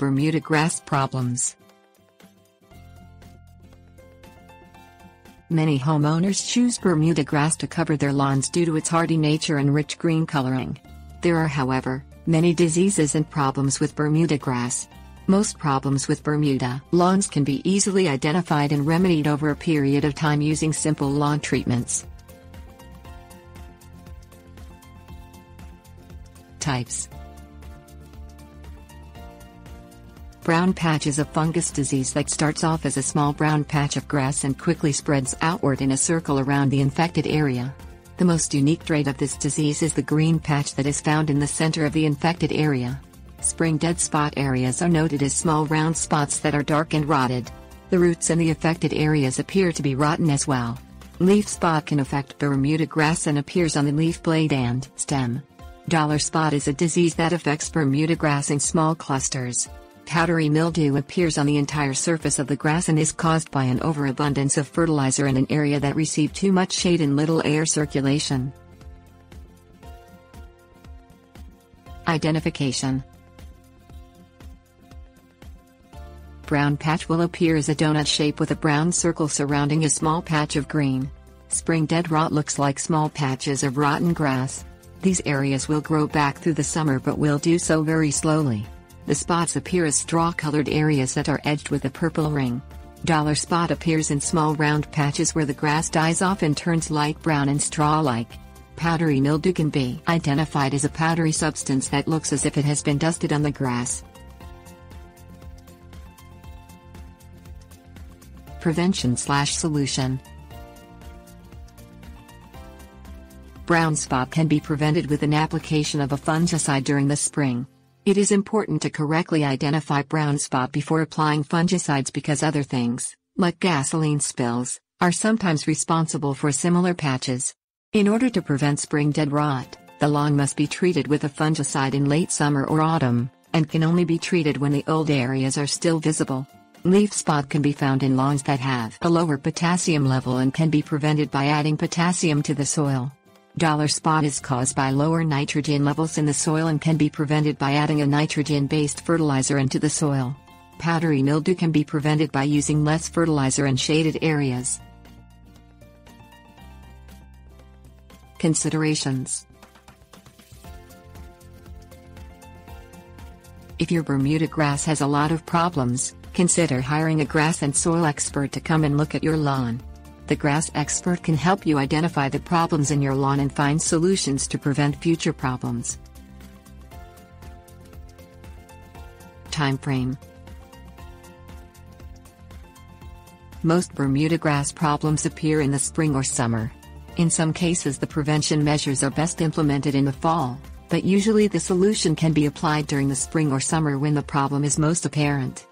Bermuda grass problems. Many homeowners choose Bermuda grass to cover their lawns due to its hardy nature and rich green coloring. There are, however, many diseases and problems with Bermuda grass. Most problems with Bermuda lawns can be easily identified and remedied over a period of time using simple lawn treatments. Types. Brown patch is a fungus disease that starts off as a small brown patch of grass and quickly spreads outward in a circle around the infected area. The most unique trait of this disease is the green patch that is found in the center of the infected area. Spring dead spot areas are noted as small round spots that are dark and rotted. The roots in the affected areas appear to be rotten as well. Leaf spot can affect Bermuda grass and appears on the leaf blade and stem. Dollar spot is a disease that affects Bermuda grass in small clusters. Powdery mildew appears on the entire surface of the grass and is caused by an overabundance of fertilizer in an area that received too much shade and little air circulation. Identification. Brown patch will appear as a donut shape with a brown circle surrounding a small patch of green. Spring dead rot looks like small patches of rotten grass. These areas will grow back through the summer but will do so very slowly. The spots appear as straw-colored areas that are edged with a purple ring. Dollar spot appears in small round patches where the grass dies off and turns light brown and straw-like. Powdery mildew can be identified as a powdery substance that looks as if it has been dusted on the grass. Prevention/solution. Brown spot can be prevented with an application of a fungicide during the spring. It is important to correctly identify brown spot before applying fungicides because other things, like gasoline spills, are sometimes responsible for similar patches. In order to prevent spring dead rot, the lawn must be treated with a fungicide in late summer or autumn, and can only be treated when the old areas are still visible. Leaf spot can be found in lawns that have a lower potassium level and can be prevented by adding potassium to the soil. Dollar spot is caused by lower nitrogen levels in the soil and can be prevented by adding a nitrogen-based fertilizer into the soil. Powdery mildew can be prevented by using less fertilizer in shaded areas. Considerations. If your Bermuda grass has a lot of problems, consider hiring a grass and soil expert to come and look at your lawn. The grass expert can help you identify the problems in your lawn and find solutions to prevent future problems. Time frame. Most Bermuda grass problems appear in the spring or summer. In some cases the prevention measures are best implemented in the fall, but usually the solution can be applied during the spring or summer when the problem is most apparent.